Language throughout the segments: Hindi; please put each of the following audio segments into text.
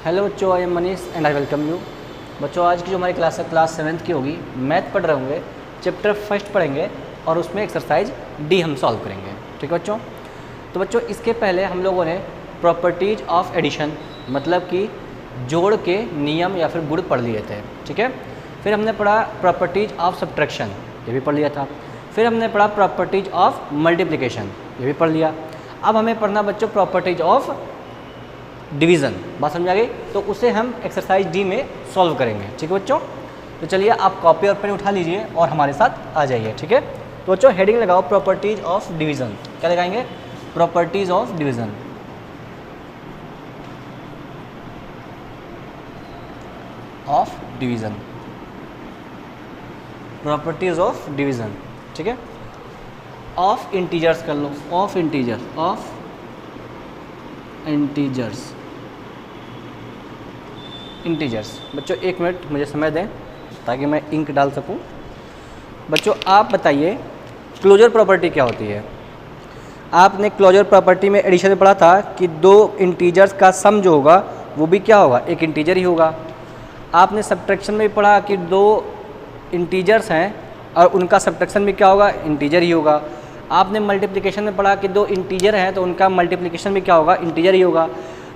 हेलो बच्चों, I am Manish and I welcome you. बच्चों, आज की जो हमारी क्लास है क्लास 7th की होगी। मैथ पढ़ रहे होंगे, चैप्टर फर्स्ट पढ़ेंगे और उसमें एक्सरसाइज डी हम सॉल्व करेंगे। ठीक है बच्चों। तो बच्चों, इसके पहले हम लोगों ने प्रॉपर्टीज ऑफ एडिशन मतलब कि जोड़ के नियम या फिर गुण पढ़ लिए थे। ठीक है। फिर हमने पढ़ा प्रॉपर्टीज ऑफ सब्ट्रैक्शन, ये भी पढ़ लिया था। फिर हमने पढ़ा प्रॉपर्टीज ऑफ मल्टीप्लिकेशन, ये भी पढ़ लिया। अब हमें पढ़ना बच्चों प्रॉपर्टीज ऑफ डिवीज़न। बात समझ आ गई? तो उसे हम एक्सरसाइज डी में सॉल्व करेंगे। ठीक है बच्चों। तो चलिए आप कॉपी और पेन उठा लीजिए और हमारे साथ आ जाइए। ठीक है। तो बच्चों हेडिंग लगाओ प्रॉपर्टीज ऑफ डिवीज़न। क्या लगाएंगे? Properties of division. Of division, properties of division. ठीक है। ऑफ इंटीजर्स कर लो, of integer, of integers, integers. बच्चों एक मिनट मुझे समय दें ताकि मैं इंक डाल सकूं। बच्चों आप बताइए क्लोजर प्रॉपर्टी क्या होती है? आपने क्लोजर प्रॉपर्टी में एडिशन में पढ़ा था कि दो इंटीजर्स का सम जो होगा वो भी क्या होगा? एक इंटीजर ही होगा। आपने सब्ट्रैक्शन में भी पढ़ा कि दो इंटीजर्स हैं और उनका सब्ट्रैक्शन भी क्या होगा? इंटीजर ही होगा। आपने मल्टीप्लिकेशन में पढ़ा कि दो इंटीजर हैं तो उनका मल्टीप्लिकेशन भी क्या होगा? इंटीजर ही होगा।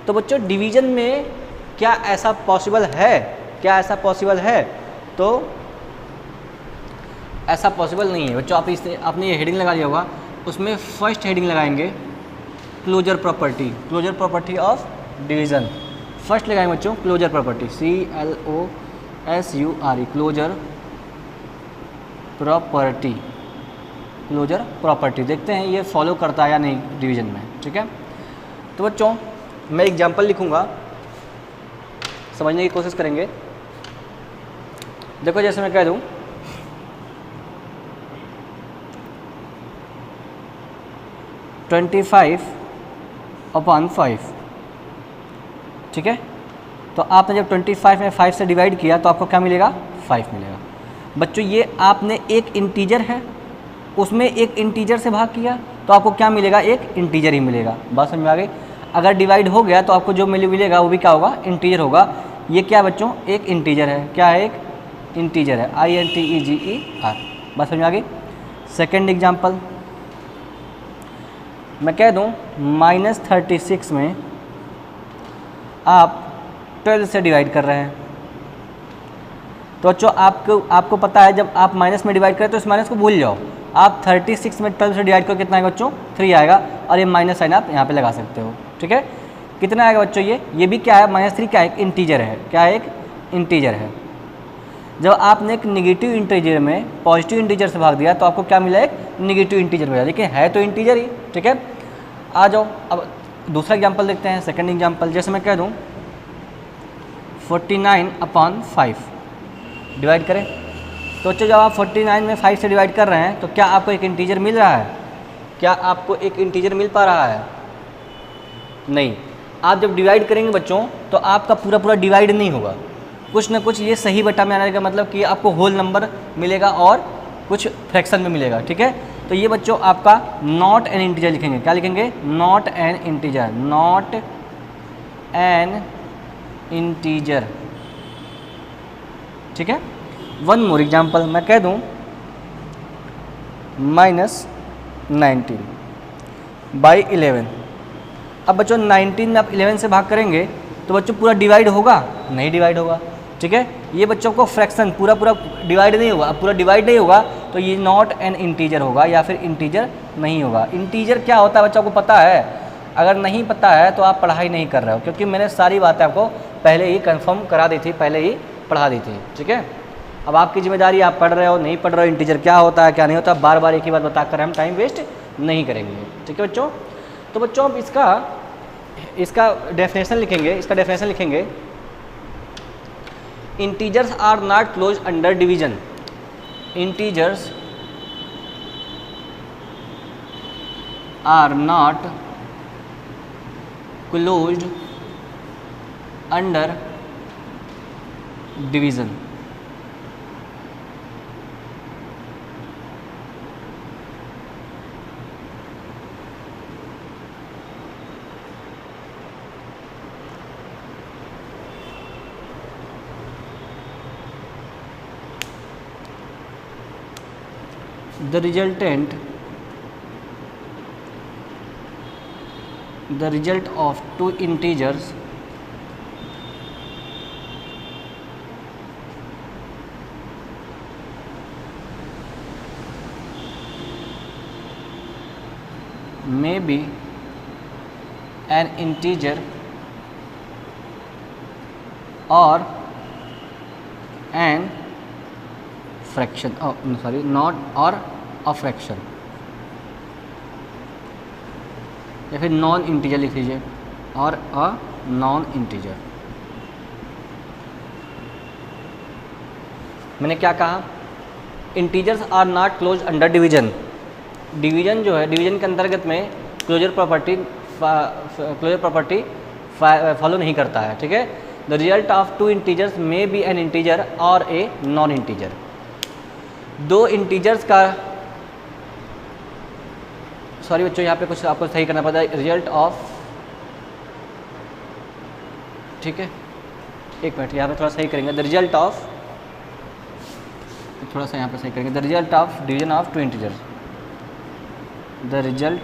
तो बच्चों डिवीज़न में क्या ऐसा पॉसिबल है? क्या ऐसा पॉसिबल है? तो ऐसा पॉसिबल नहीं है बच्चों। आपने ये हेडिंग लगा लिया होगा, उसमें फर्स्ट हेडिंग लगाएंगे closure property, closure property of division. First लगाएंगे बच्चों closure property, CLOSURE, closure property, closure property. देखते हैं ये फॉलो करता है या नहीं डिवीज़न में। ठीक है। तो बच्चों मैं एग्जाम्पल लिखूँगा, समझने की कोशिश करेंगे। देखो जैसे मैं कह दूं 25/5। ठीक है। तो आपने जब 25 में 5 से डिवाइड किया तो आपको क्या मिलेगा? 5 मिलेगा। बच्चों ये आपने एक इंटीजर है उसमें एक इंटीजर से भाग किया तो आपको क्या मिलेगा? एक इंटीजर ही मिलेगा। बात समझ में आ गई? अगर डिवाइड हो गया तो आपको जो मिलेगा वो भी क्या होगा? इंटीजर होगा। ये क्या बच्चों? एक इंटीजर है। क्या है? एक इंटीजर है, INTEGER। बात समझ में आ गई? सेकेंड एग्जाम्पल मैं कह दूं -36 में आप 12 से डिवाइड कर रहे हैं। तो बच्चों आपको पता है जब आप माइनस में डिवाइड करें तो इस माइनस को भूल जाओ। आप 36 में 12 से डिवाइड करो कितना आएगा बच्चों? 3 आएगा और ये माइनस साइन आप यहाँ पे लगा सकते हो। ठीक है। कितना आएगा बच्चों? ये भी क्या है? -3 क्या है? एक इंटीजर है। क्या है? एक इंटीजर है। जब आपने एक निगेटिव इंटीजर में पॉजिटिव इंटीजर से भाग दिया तो आपको क्या मिला? एक निगेटिव इंटीजर मिला, लेकिन है तो इंटीजर ही। ठीक है। आ जाओ अब दूसरा एग्जाम्पल देखते हैं, सेकेंड एग्जाम्पल। जैसे मैं कह दूँ 49/5 डिवाइड करें तो बच्चों जब आप 49 में 5 से डिवाइड कर रहे हैं तो क्या आपको एक इंटीजर मिल रहा है? क्या आपको एक इंटीजर मिल पा रहा है? नहीं। आप जब डिवाइड करेंगे बच्चों तो आपका पूरा डिवाइड नहीं होगा, कुछ ना कुछ ये सही बटा में आने का मतलब कि आपको होल नंबर मिलेगा और कुछ फ्रैक्शन में मिलेगा। ठीक है। तो ये बच्चों आपका नॉट एन इंटीजर लिखेंगे। क्या लिखेंगे? Not an integer, not an integer. ठीक है। वन मोर एग्जाम्पल मैं कह दूं -19/11। अब बच्चों 19 में आप 11 से भाग करेंगे तो बच्चों पूरा डिवाइड होगा? नहीं डिवाइड होगा। ठीक है। ये बच्चों को फ्रैक्शन पूरा डिवाइड नहीं होगा। अब पूरा डिवाइड नहीं होगा तो ये नॉट एन इंटीजर होगा या फिर इंटीजर नहीं होगा। इंटीजर क्या होता है बच्चों को पता है? अगर नहीं पता है तो आप पढ़ाई नहीं कर रहे हो, क्योंकि मैंने सारी बातें आपको पहले ही कंफर्म करा दी थी, पहले ही पढ़ा दी थी। ठीक है। अब आपकी जिम्मेदारी, आप पढ़ रहे हो नहीं पढ़ रहे हो, इंटीजर क्या होता है क्या नहीं होता, बार बार एक ही बात बताकर हम टाइम वेस्ट नहीं करेंगे। ठीक है बच्चों। तो बच्चों अब इसका डेफिनेशन लिखेंगे, इसका डेफिनेशन लिखेंगे integers are not close under division. Integers are not closed under division. the result of two integers may be an integer or an fraction, oh sorry, not or a fraction, या फिर नॉन इंटीजर लिख लीजिए, और अ नॉन इंटीजर। मैंने क्या कहा, integers are not close under division. Division जो है, डिवीजन के अंतर्गत में क्लोजर प्रॉपर्टी फॉलो नहीं करता है, ठीक है। The result of two integers may be an integer और ए नॉन इंटीजर। दो इंटीजर्स का, सॉरी बच्चों यहाँ पे कुछ आपको सही करना पड़ता है, रिजल्ट ऑफ, ठीक है, एक मिनट यहाँ पे थोड़ा सही करेंगे। द रिजल्ट ऑफ, थोड़ा सा यहाँ पे सही करेंगे, the result of division of two integers, the result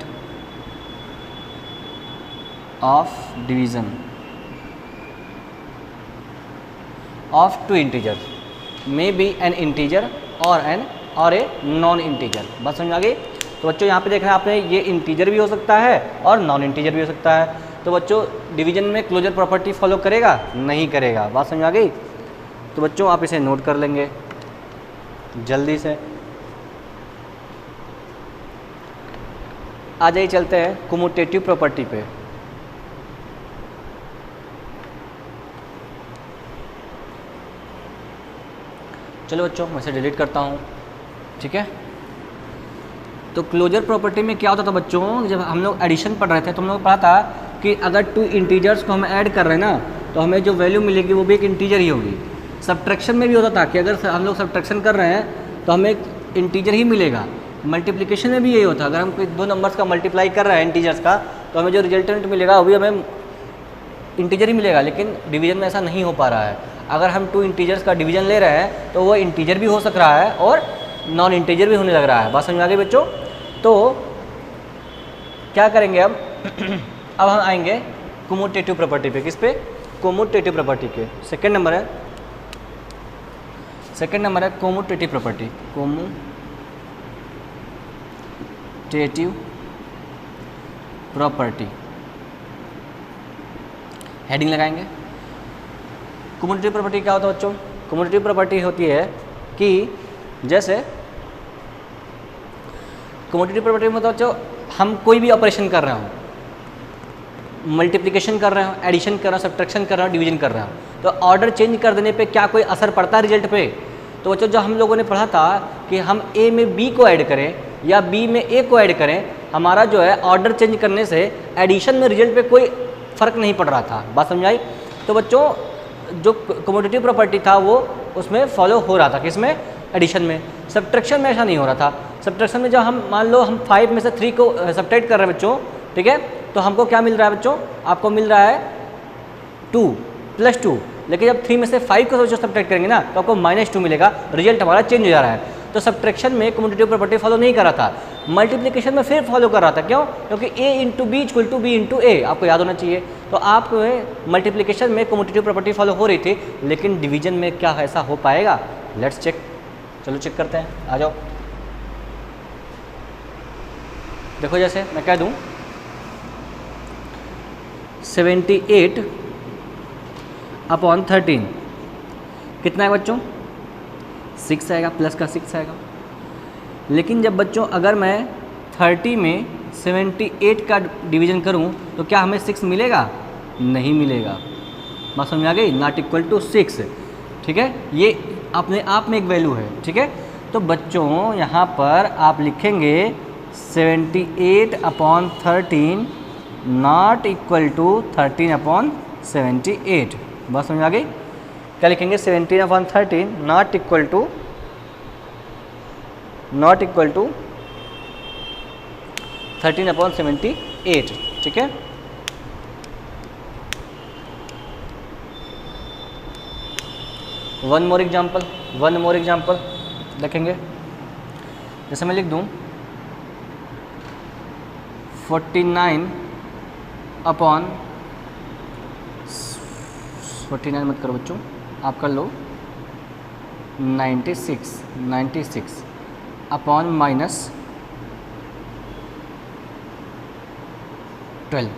of division of two integers may be an integer और ए नॉन इंटीजर। बात समझ आ गई। तो बच्चों यहाँ पे देख रहे हैं आपने, ये इंटीजर भी हो सकता है और नॉन इंटीजर भी हो सकता है। तो बच्चों डिवीजन में क्लोजर प्रॉपर्टी फॉलो करेगा, नहीं करेगा। बात समझ आ गई। तो बच्चों आप इसे नोट कर लेंगे जल्दी से। आ जाइए, चलते हैं कम्यूटेटिव प्रॉपर्टी पे। चलो बच्चों मैं इसे डिलीट करता हूँ, ठीक है। तो क्लोजर प्रॉपर्टी में क्या होता था बच्चों, जब हम लोग एडिशन पढ़ रहे थे तो हम लोग पढ़ा था कि अगर टू इंटीजर्स को हम ऐड कर रहे हैं ना, तो हमें जो वैल्यू मिलेगी वो भी एक इंटीजर ही होगी। सब्ट्रैक्शन में भी होता था कि अगर हम लोग सब्ट्रैक्शन कर रहे हैं तो हमें एक इंटीजर ही मिलेगा। मल्टीप्लिकेशन में भी यही होता है, अगर हम कोई दो नंबर्स का मल्टीप्लाई कर रहे हैं इंटीजर्स का, तो हमें जो रिजल्टेंट मिलेगा वो भी हमें इंटीजर ही मिलेगा। लेकिन डिवीजन में ऐसा नहीं हो पा रहा है। अगर हम टू इंटीजर्स का डिवीजन ले रहे हैं तो वो इंटीजर भी हो सक रहा है और नॉन इंटीजर भी होने लग रहा है। बात समझ आ गई बच्चों। तो क्या करेंगे अब अब हम आएंगे कम्यूटेटिव प्रॉपर्टी पे। किस पे? कम्यूटेटिव प्रॉपर्टी के। सेकंड नंबर है commutative property. Commutative property heading लगाएंगे। कम्यूटेटिव प्रॉपर्टी क्या होता है बच्चों? कम्यूटेटिव प्रॉपर्टी होती है कि जैसे कम्यूटेटिव प्रॉपर्टी में मतलब बच्चों हम कोई भी ऑपरेशन कर रहे हो, मल्टीप्लिकेशन कर रहे हो, एडिशन कर रहे हो, सब्ट्रैक्शन कर रहे हो, डिवीजन कर रहे हो, तो ऑर्डर चेंज कर देने पे क्या कोई असर पड़ता है रिजल्ट पे? तो बच्चों जो हम लोगों ने पढ़ा था कि हम ए में बी को ऐड करें या बी में ए को ऐड करें, हमारा जो है ऑर्डर चेंज करने से एडिशन में रिजल्ट पे कोई फ़र्क नहीं पड़ रहा था। बात समझाई? तो बच्चों जो कम्यूटेटिव प्रॉपर्टी था वो उसमें फॉलो हो रहा था। किसमें? एडिशन में। सब्ट्रैक्शन में ऐसा नहीं हो रहा था। सब्ट्रैक्शन में जब हम मान लो हम 5 में से 3 को सब्ट्रैक्ट कर रहे हैं बच्चों, ठीक है, तो हमको क्या मिल रहा है बच्चों? आपको मिल रहा है 2 + 2। लेकिन जब 3 में से 5 को सब्ट्रैक्ट करेंगे ना तो आपको -2 मिलेगा। रिजल्ट हमारा चेंज हो जा रहा है। तो सब्ट्रैक्शन में कम्यूटेटिव प्रॉपर्टी फॉलो नहीं कर रहा था। मल्टीप्लिकेशन में फिर फॉलो कर रहा था। क्यों? क्योंकि a × b = b × a आपको याद होना चाहिए। तो आप मल्टीप्लिकेशन में कम्यूटेटिव प्रॉपर्टी फॉलो हो रही थी, लेकिन डिवीजन में क्या ऐसा हो पाएगा? Let's check. चलो चेक करते हैं, आ जाओ। देखो जैसे मैं कह दूं 78/13 कितना है बच्चों? 6 आएगा, प्लस का 6 आएगा। लेकिन जब बच्चों अगर मैं 30 में 78 का डिवीजन करूं तो क्या हमें 6 मिलेगा? नहीं मिलेगा। बात समझ आ गई? नॉट इक्वल टू 6, ठीक है। ये अपने आप में एक वैल्यू है, ठीक है। तो बच्चों यहाँ पर आप लिखेंगे 78/13 नॉट इक्वल टू 13/78। बात समझ आ गई? क्या लिखेंगे? 17/13 नॉट इक्वल टू 13/78, ठीक है। वन मोर एग्जाम्पल देखेंगे। जैसे मैं लिख दूँ 49 अपॉन 49 मत करो बच्चों, आप कर लो 96 अपॉन माइनस 12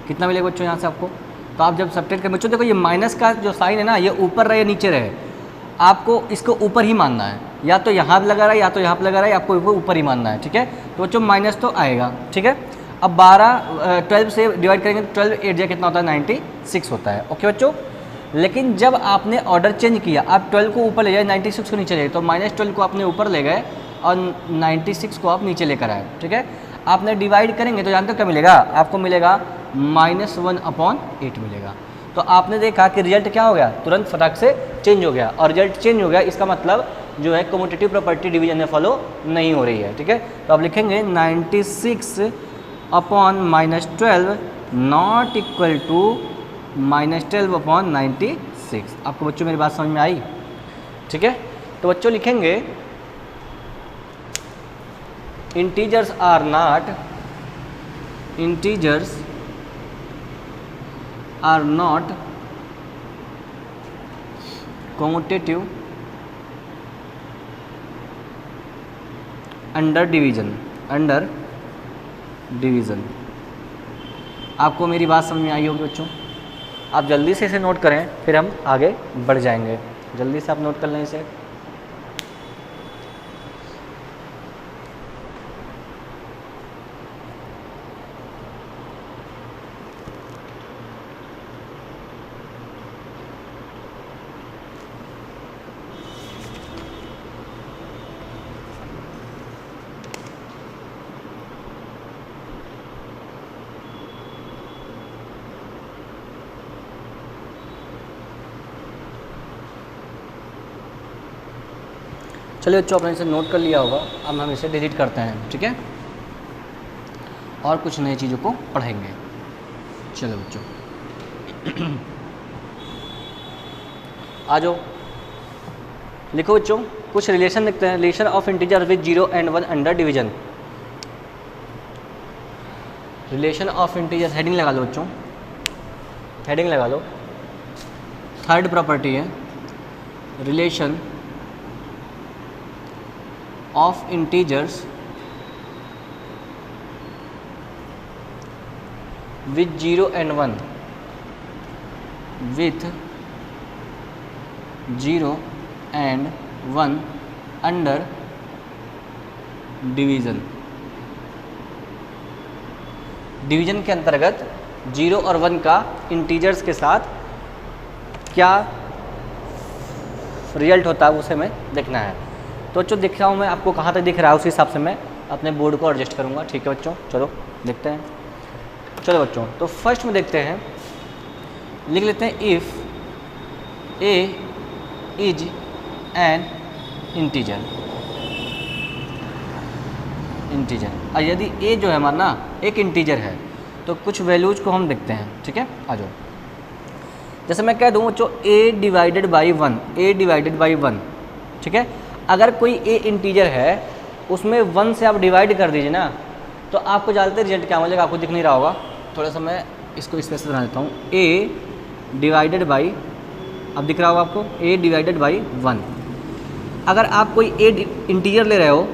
कितना मिलेगा बच्चों यहाँ से आपको? तो आप जब सब्ट्रैक्ट करें बच्चों, देखो ये माइनस का जो साइन है ना, ये ऊपर रहे या नीचे रहे, आपको इसको ऊपर ही मानना है, या तो यहाँ पे लगा रहा है या तो यहाँ पे लगा रहा है, आपको ऊपर ही मानना है, ठीक है। तो बच्चों माइनस तो आएगा, ठीक है। अब 12 से डिवाइड करेंगे तो 12 8 कितना होता है 96 होता है, ओके बच्चों। लेकिन जब आपने ऑर्डर चेंज किया, आप 12 को ऊपर ले जाए 96 को नीचे ले, तो -12 को आपने ऊपर ले गए और 96 को आप नीचे लेकर आए, ठीक है। आपने डिवाइड करेंगे तो जानते हो क्या मिलेगा? आपको मिलेगा -1/8 मिलेगा। तो आपने देखा कि रिजल्ट क्या हो गया, तुरंत फटाक से चेंज हो गया, और रिजल्ट चेंज हो गया, इसका मतलब जो है कम्यूटेटिव प्रॉपर्टी डिवीजन में फॉलो नहीं हो रही है, ठीक है। तो आप लिखेंगे 96/-12 नॉट इक्वल टू -12/96। आपको बच्चों मेरी बात समझ में आई, ठीक है। तो बच्चों लिखेंगे integers are not commutative under division. आपको मेरी बात समझ में आई होगी बच्चों। आप जल्दी से इसे नोट करें, फिर हम आगे बढ़ जाएंगे। जल्दी से आप नोट कर लें इसे। चलिए बच्चों, आपने इसे नोट कर लिया होगा। अब हम इसे डिलीट करते हैं, ठीक है, और कुछ नई चीज़ों को पढ़ेंगे। चलो बच्चों आ जाओ, लिखो बच्चों, कुछ रिलेशन लिखते हैं। Relation of integer with 0 and 1 under division. Relation of integer, heading लगा लो बच्चों, हेडिंग लगा लो। थर्ड प्रॉपर्टी है relation of integers with 0 and 1 with 0 and 1 under division. Division के अंतर्गत 0 और 1 का इंटीजर्स के साथ क्या रिजल्ट होता है उसे हमें देखना है। तो बच्चों दिख रहा हूँ मैं आपको, कहाँ तक दिख रहा है उस हिसाब से मैं अपने बोर्ड को एडजस्ट करूँगा, ठीक है बच्चों। चलो देखते हैं। चलो बच्चों, तो फर्स्ट में देखते हैं, लिख लेते हैं if A is an integer. और यदि ए जो है हमारा ना एक इंटीजर है, तो कुछ वैल्यूज को हम देखते हैं, ठीक है। आ जाओ, जैसे मैं कह दूँ बच्चों a डिवाइडेड बाई 1, ठीक है। अगर कोई ए इंटीजर है, उसमें 1 से आप डिवाइड कर दीजिए ना, तो आपको जानते रिजल्ट क्या मिलेगा। आपको दिख नहीं रहा होगा, थोड़ा सा मैं इसको स्पेस बना देता हूँ। a डिवाइडेड बाई, अब दिख रहा होगा आपको, a डिवाइडेड बाई 1। अगर आप कोई ए इंटीजर ले रहे हो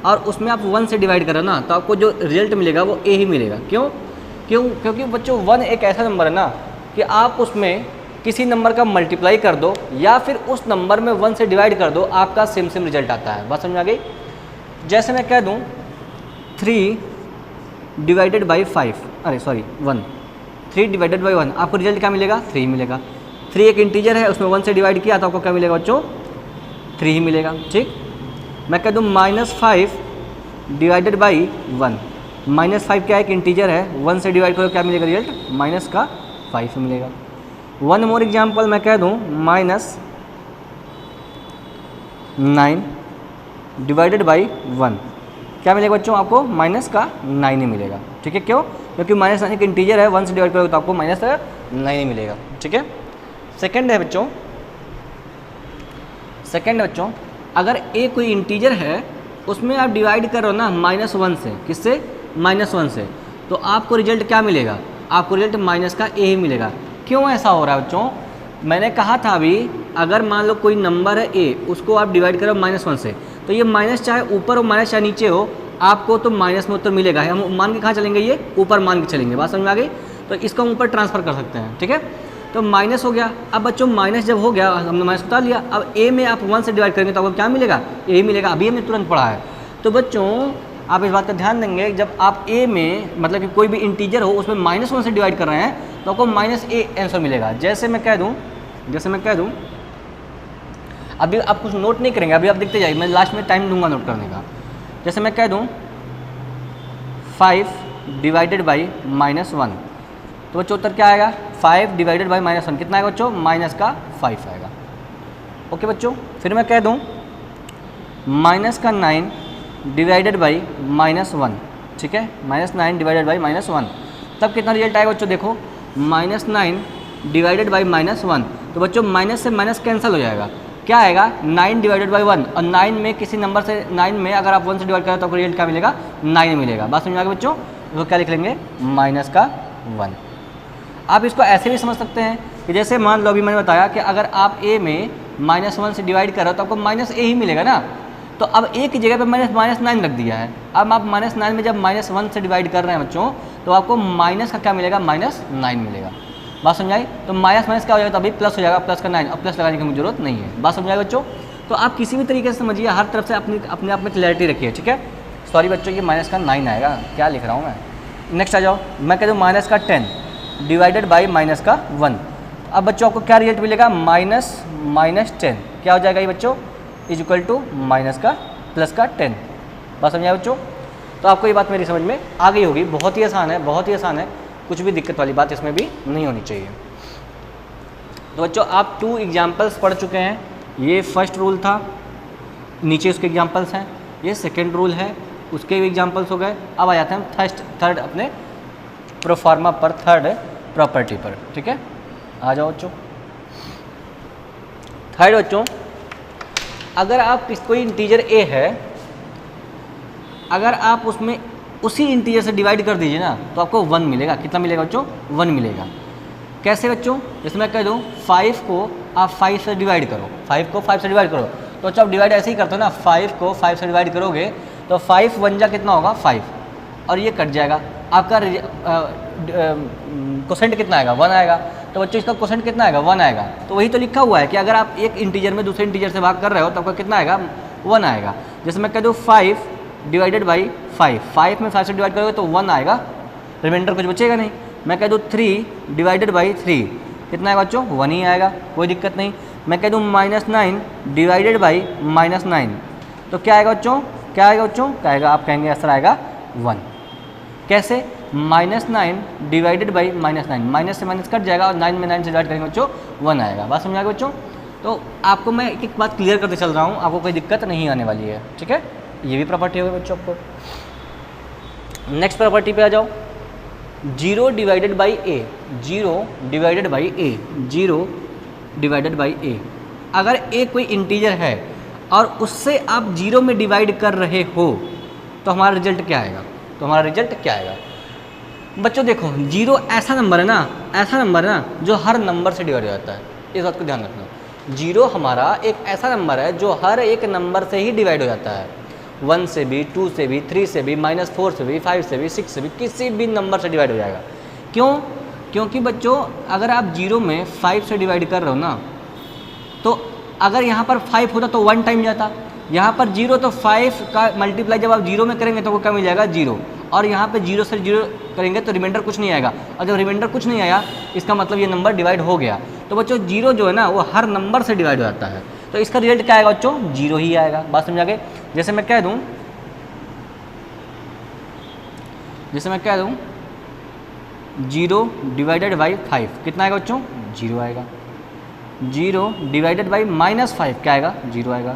और उसमें आप 1 से डिवाइड कर रहे हो ना, तो आपको जो रिजल्ट मिलेगा वो a ही मिलेगा। क्योंकि बच्चों 1 एक ऐसा नंबर है ना कि आप उसमें किसी नंबर का मल्टीप्लाई कर दो या फिर उस नंबर में 1 से डिवाइड कर दो, आपका सेम रिजल्ट आता है। बात समझ में आ गई? जैसे मैं कह दूं 3 डिवाइडेड बाई 1, 3 डिवाइडेड बाई 1, आपको रिजल्ट क्या मिलेगा? 3 मिलेगा। 3 एक इंटीजर है, उसमें 1 से डिवाइड किया तो आपको क्या मिलेगा बच्चों? 3 ही मिलेगा, ठीक। मैं कह दूँ -5 डिवाइडेड बाई 1, -5 क्या एक इंटीजर है, 1 से डिवाइड करो क्या मिलेगा रिजल्ट? -5 मिलेगा। वन मोर एग्जाम्पल मैं कह दूँ -9 डिवाइडेड बाई 1, क्या मिलेगा बच्चों? आपको -9 ही मिलेगा, ठीक है। क्योंकि -9 एक इंटीजर है, 1 से डिवाइड करोगे तो आपको -9 ही मिलेगा, ठीक है। सेकंड है बच्चों, अगर a कोई इंटीजर है उसमें आप डिवाइड कर रहे हो ना -1 से, किससे? -1 से, तो आपको रिजल्ट क्या मिलेगा? आपको रिजल्ट माइनस का ए ही मिलेगा। क्यों ऐसा हो रहा है बच्चों? मैंने कहा था अभी, अगर मान लो कोई नंबर है ए, उसको आप डिवाइड करो -1 से, तो ये माइनस चाहे ऊपर हो माइनस चाहे नीचे हो, आपको तो माइनस में उत्तर मिलेगा। हम मान के कहाँ चलेंगे? ये ऊपर मान के चलेंगे। बात समझ में आ गई? तो इसको हम ऊपर ट्रांसफर कर सकते हैं, ठीक है। तो माइनस हो गया। अब बच्चों माइनस जब हो गया, हमने माइनस उतार लिया, अब ए में आप 1 से डिवाइड करेंगे तो आपको क्या मिलेगा? ए मिलेगा। अभी हमने तुरंत पढ़ा है। तो बच्चों आप इस बात का ध्यान देंगे, जब आप ए में मतलब कि कोई भी इंटीजर हो उसमें -1 से डिवाइड कर रहे हैं तो आपको -a आंसर मिलेगा। जैसे मैं कह दूँ अभी आप कुछ नोट नहीं करेंगे, अभी आप देखते जाइए, मैं लास्ट में टाइम दूंगा नोट करने का। जैसे मैं कह दूँ 5 डिवाइडेड बाई -1, तो बच्चों उत्तर क्या आएगा? 5 डिवाइडेड बाई -1 कितना आएगा बच्चों? -5 आएगा। ओके बच्चों, फिर मैं कह दूँ -9 डिवाइडेड बाई -1, ठीक है, -9 डिवाइडेड बाई -1, तब कितना रिजल्ट आएगा बच्चों? देखो -9 डिवाइडेड बाई -1, तो बच्चों माइनस से माइनस कैंसिल हो जाएगा। क्या आएगा? 9 डिवाइडेड बाई 1, और 9 में किसी नंबर से 9 में अगर आप 1 से डिवाइड करें तो आपको रिजल्ट क्या मिलेगा? 9 मिलेगा। बात समझ में आ गई बच्चों? तो क्या लिख लेंगे? -1। आप इसको ऐसे भी समझ सकते हैं कि जैसे मान लो अभी मैंने बताया कि अगर आप a में -1 से डिवाइड करो तो आपको -a ही मिलेगा ना। तो अब a की जगह पे मैंने -9 रख दिया है। अब आप -9 में जब -1 से डिवाइड कर रहे हैं बच्चों, तो आपको माइनस का क्या मिलेगा? -9 मिलेगा। बात समझाई? तो माइनस माइनस क्या हो जाएगा? तो अभी प्लस हो जाएगा, प्लस का 9, अब प्लस लगाने की जरूरत नहीं है। बात समझाए बच्चों? तो आप किसी भी तरीके से समझिए, हर तरफ से अपने आप में क्लैरिटी रखिए, ठीक है। सॉरी बच्चों, ये -9 आएगा, क्या लिख रहा हूँ मैं। नेक्स्ट आ जाओ, मैं कह दूँ -10 डिवाइडेड बाई -1। अब बच्चों आपको क्या रिजल्ट मिलेगा? -10 क्या हो जाएगा ये बच्चों? Is equal to +10। बात समझाए बच्चों? तो आपको ये बात मेरी समझ में आ गई होगी। बहुत ही आसान है, बहुत ही आसान है, कुछ भी दिक्कत वाली बात इसमें भी नहीं होनी चाहिए। तो बच्चों आप 2 एग्जाम्पल्स पढ़ चुके हैं। ये फर्स्ट रूल था, नीचे उसके एग्जाम्पल्स हैं, ये सेकंड रूल है, उसके भी एग्जाम्पल्स हो गए। अब आ जाते हैं हम थर्ड अपने प्रोफार्मा पर, थर्ड प्रॉपर्टी पर, ठीक है। आ जाओ बच्चों। थर्ड बच्चों, अगर आप कोई इंटीजर a है, अगर आप उसमें उसी इंटीजर से डिवाइड कर दीजिए ना तो आपको 1 मिलेगा। कितना मिलेगा बच्चों? 1 मिलेगा। कैसे बच्चों? जैसे मैं कह दूँ 5 को आप 5 से डिवाइड करो, 5 को 5 से डिवाइड करो, तो बच्चों आप डिवाइड ऐसे ही करते हो ना, 5 को 5 से डिवाइड करोगे तो 5 1 जा कितना होगा? 5, और ये कट जाएगा। आपका कोसेंट कितना आएगा? 1 आएगा। तो बच्चों इसका कोसेंट कितना आएगा? 1 आएगा। तो वही तो लिखा हुआ है कि अगर आप एक इंटीजर में दूसरे इंटीजर से भाग कर रहे हो तो आपका कितना आएगा? 1 आएगा। जैसे मैं कह दूँ 5 डिवाइडेड बाई 5 में 5 से डिवाइड करोगे तो 1 आएगा, रिमाइंडर कुछ बचेगा नहीं। मैं कह दूँ 3 डिवाइडेड बाई 3 कितना आएगा बच्चों? 1 ही आएगा, कोई दिक्कत नहीं। मैं कह दूँ -9 डिवाइडेड बाई -9 तो क्या आएगा बच्चों? क्या आएगा बच्चों? क्या आएगा? आप कहेंगे आंसर आएगा 1। कैसे? -9 डिवाइडेड बाई -9, माइनस से माइनस कट जाएगा और 9 में 9 से डिवाइड करेंगे बच्चों 1 आएगा। बात समझ आ गई बच्चों? तो आपको मैं एक एक बात क्लियर करते चल रहा हूँ, आपको कोई दिक्कत नहीं आने वाली है, ठीक है। ये भी प्रॉपर्टी हो गई बच्चों आपको। नेक्स्ट प्रॉपर्टी पे आ जाओ, 0 divided by a, 0 divided by a, 0 divided by a। अगर a कोई इंटीजर है और उससे आप 0 में डिवाइड कर रहे हो तो हमारा रिजल्ट क्या आएगा? तो हमारा रिजल्ट क्या आएगा बच्चों? देखो 0 ऐसा नंबर है ना, ऐसा नंबर है ना जो हर नंबर से डिवाइड हो जाता है। इस बात को ध्यान रखना। 0 हमारा एक ऐसा नंबर है जो हर एक नंबर से ही डिवाइड हो जाता है। 1 से भी, 2 से भी, 3 से भी, -4 से भी, 5 से भी, 6 से भी, किसी भी नंबर से डिवाइड हो जाएगा। क्यों? क्योंकि बच्चों अगर आप 0 में 5 से डिवाइड कर रहे हो ना, तो अगर यहाँ पर 5 होता तो 1 टाइम जाता, यहाँ पर 0 तो 5 का मल्टीप्लाई जब आप 0 में करेंगे तो वो क्या मिल जाएगा? 0। और यहाँ पे 0 से 0 करेंगे तो रिमाइंडर कुछ नहीं आएगा, और जब रिमाइंडर कुछ नहीं आया इसका मतलब ये नंबर डिवाइड हो गया। तो बच्चों 0 जो है ना वो हर नंबर से डिवाइड हो जाता है, तो इसका रिजल्ट क्या आएगा बच्चों? 0 ही आएगा। बात समझा गए? जैसे मैं कह दूँ 0 डिवाइडेड बाई 5 कितना आएगा बच्चों? 0 आएगा। 0 डिवाइडेड बाई -5 क्या आएगा? 0 आएगा।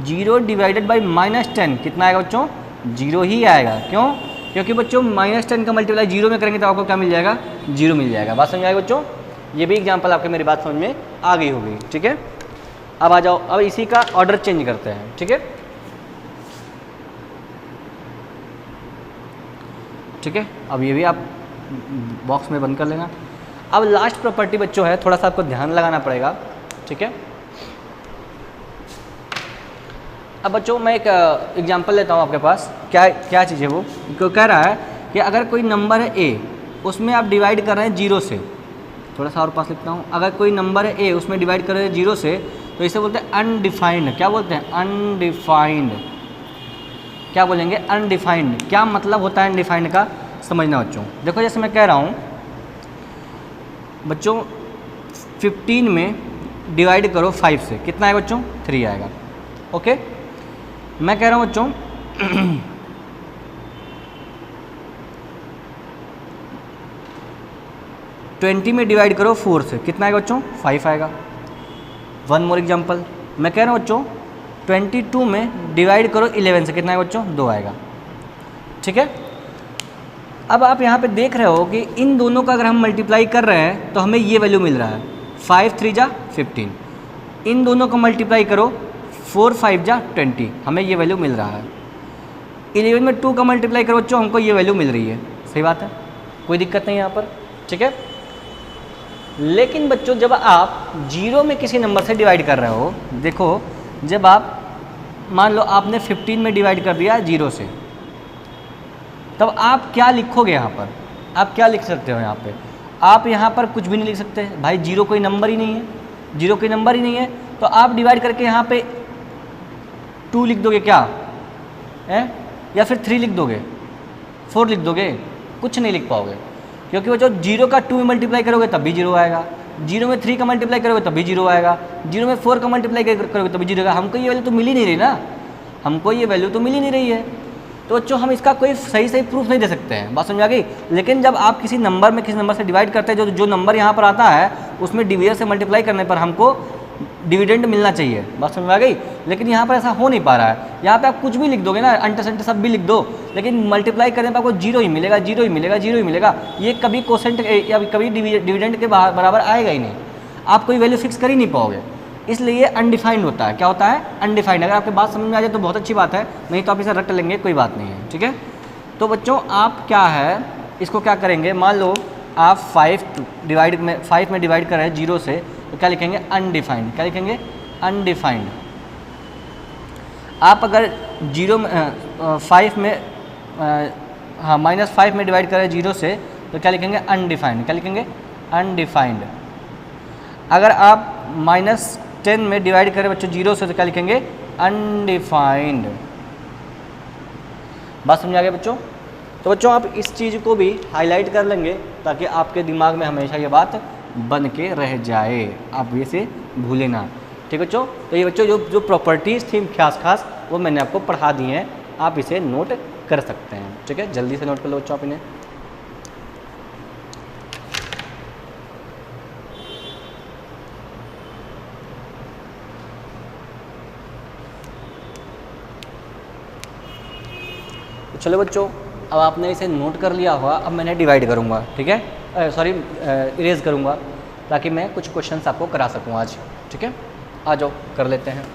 0 डिवाइडेड बाई -10 कितना आएगा बच्चों? 0 ही आएगा। क्यों? क्योंकि बच्चों -10 का मल्टीप्लाई 0 में करेंगे तो आपको क्या मिल जाएगा? 0 मिल जाएगा। बात समझ आएगा बच्चों? ये भी एग्जाम्पल आपके मेरी बात समझ में आ गई होगी, ठीक है। अब आ जाओ, अब इसी का ऑर्डर चेंज करते हैं, ठीक है। ठीक है, अब ये भी आप बॉक्स में बंद कर लेना। अब लास्ट प्रॉपर्टी बच्चों है, थोड़ा सा आपको ध्यान लगाना पड़ेगा, ठीक है। अब बच्चों मैं एक एग्जांपल लेता हूँ आपके पास, क्या चीज़ है वो, क्यों कह रहा है कि अगर कोई नंबर है ए, उसमें आप डिवाइड कर रहे हैं 0 से, थोड़ा सा और पास लिखता हूँ, अगर कोई नंबर है ए उसमें डिवाइड कर रहे हैं 0 से, तो इसे बोलते हैं अनडिफाइंड। क्या बोलते हैं? अनडिफाइंड। क्या बोलेंगे? अनडिफाइंड। क्या मतलब होता है अनडिफाइंड का, समझना बच्चों। देखो जैसे मैं कह रहा हूँ बच्चों 15 में डिवाइड करो 5 से, कितना आएगा बच्चों? 3 आएगा। ओके, मैं कह रहा हूँ बच्चों 20 में डिवाइड करो 4 से, कितना आएगा बच्चों? 5 आएगा। वन मोर एग्जाम्पल, मैं कह रहा हूँ बच्चों 22 में डिवाइड करो 11 से, कितना आएगा बच्चों? 2 आएगा। ठीक है, अब आप यहाँ पे देख रहे हो कि इन दोनों का अगर हम मल्टीप्लाई कर रहे हैं तो हमें ये वैल्यू मिल रहा है, 5 3 जा 15। इन दोनों को मल्टीप्लाई करो 4 5 जा 20, हमें ये वैल्यू मिल रहा है। 11 में 2 का मल्टीप्लाई करो बच्चों, हमको ये वैल्यू मिल रही है। सही बात है, कोई दिक्कत नहीं यहाँ पर। ठीक है, लेकिन बच्चों जब आप 0 में किसी नंबर से डिवाइड कर रहे हो, देखो जब आप मान लो आपने 15 में डिवाइड कर दिया 0 से, तब आप क्या लिखोगे यहाँ पर? आप क्या लिख सकते हो यहाँ पे? आप यहाँ पर कुछ भी नहीं लिख सकते भाई, 0 कोई नंबर ही नहीं है, 0 कोई नंबर ही नहीं है। तो आप डिवाइड करके यहाँ पे 2 लिख दोगे क्या है, या फिर 3 लिख दोगे, 4 लिख दोगे? कुछ नहीं लिख पाओगे, क्योंकि वो जो 0 का 2 में मल्टीप्लाई करोगे तब भी 0 आएगा, 0 में 3 का मल्टीप्लाई करोगे तब भी 0 आएगा, 0 में 4 का मल्टीप्लाई करोगे तब भी 0 आएगा। हमको ये वैल्यू तो मिल ही नहीं रही ना, हमको ये वैल्यू तो मिल ही नहीं रही है। तो बच्चों हम इसका कोई सही प्रूफ नहीं दे सकते हैं, बात समझ आ गई। लेकिन जब आप किसी नंबर में किसी नंबर से डिवाइड करते हैं, जो नंबर यहाँ पर आता है उसमें डिवीजन से मल्टीप्लाई करने पर हमको डिविडेंड मिलना चाहिए, बात समझ आ गई। लेकिन यहाँ पर ऐसा हो नहीं पा रहा है। यहाँ पे आप कुछ भी लिख दोगे ना, अंटे संटे सब भी लिख दो, लेकिन मल्टीप्लाई करने पर आपको 0 ही मिलेगा, 0 ही मिलेगा, 0 ही मिलेगा। ये कभी कोसेंट या कभी डिविडेंड के बराबर आएगा ही नहीं, आप कोई वैल्यू फिक्स कर ही नहीं पाओगे। इसलिए ये अनडिफाइंड होता है। क्या होता है? अनडिफाइंड। अगर आपके बात समझ में आ जाए तो बहुत अच्छी बात है, नहीं तो आप इसे रट लेंगे, कोई बात नहीं है। ठीक है, तो बच्चों आप क्या है इसको क्या करेंगे, मान लो आप 5 में डिवाइड कर रहे हैं 0 से, तो क्या लिखेंगे? अनडिफाइंड। क्या लिखेंगे? अनडिफाइंड। आप अगर 5 में -5 में डिवाइड कर रहे हैं 0 से, तो क्या लिखेंगे? अनडिफाइंड। क्या लिखेंगे? अनडिफाइंड। अगर आप -10 में डिवाइड करें बच्चों 0 से, तो क्या लिखेंगे? अनडिफाइंड। बात समझ आ गया बच्चों? तो बच्चों आप इस चीज़ को भी हाईलाइट कर लेंगे ताकि आपके दिमाग में हमेशा ये बात बन के रह जाए, आप ये से भूले ना। ठीक है बच्चों, तो ये बच्चों जो प्रॉपर्टीज़ थी खास वो मैंने आपको पढ़ा दी हैं, आप इसे नोट कर सकते हैं। ठीक है, जल्दी से नोट कर लो बच्चों आप इन्हें। तो चलो बच्चों, अब आपने इसे नोट कर लिया होगा। अब मैंने डिवाइड करूँगा, ठीक है, सॉरी इरेज करूँगा, ताकि मैं कुछ क्वेश्चंस आपको करा सकूँ आज। ठीक है, आ जाओ कर लेते हैं।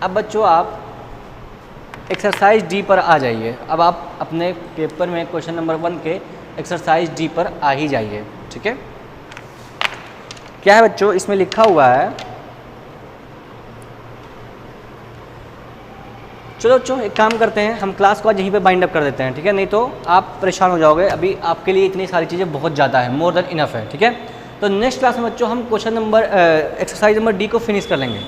अब बच्चों आप एक्सरसाइज डी पर आ जाइए। अब आप अपने पेपर में क्वेश्चन नंबर 1 के एक्सरसाइज डी पर आ ही जाइए। ठीक है, क्या है बच्चों इसमें लिखा हुआ है, चलो बच्चों एक काम करते हैं, हम क्लास को आज यहीं पे बाइंड अप कर देते हैं। ठीक है, नहीं तो आप परेशान हो जाओगे। अभी आपके लिए इतनी सारी चीज़ें बहुत ज़्यादा है, मोर देन इनफ है। ठीक है, तो नेक्स्ट क्लास में बच्चों हम question number exercise number D को फिनिश कर लेंगे।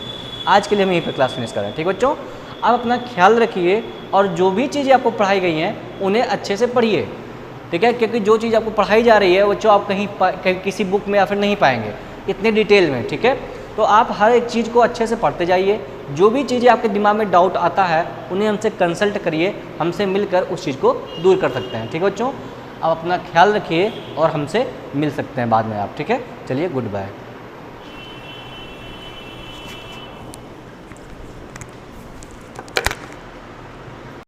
आज के लिए हम यहीं पर क्लास फिनिश कर रहे हैं। ठीक है बच्चों, आप अपना ख्याल रखिए और जो भी चीज़ें आपको पढ़ाई गई हैं उन्हें अच्छे से पढ़िए। ठीक है, क्योंकि जो चीज़ आपको पढ़ाई जा रही है वो आप कहीं किसी बुक में या फिर नहीं पाएंगे इतने डिटेल में। ठीक है, तो आप हर एक चीज़ को अच्छे से पढ़ते जाइए। जो भी चीज़ें आपके दिमाग में डाउट आता है उन्हें हमसे कंसल्ट करिए, हमसे मिलकर उस चीज़ को दूर कर सकते हैं। ठीक है बच्चों, आप अपना ख्याल रखिए और हमसे मिल सकते हैं बाद में आप। ठीक है, चलिए गुड बाय।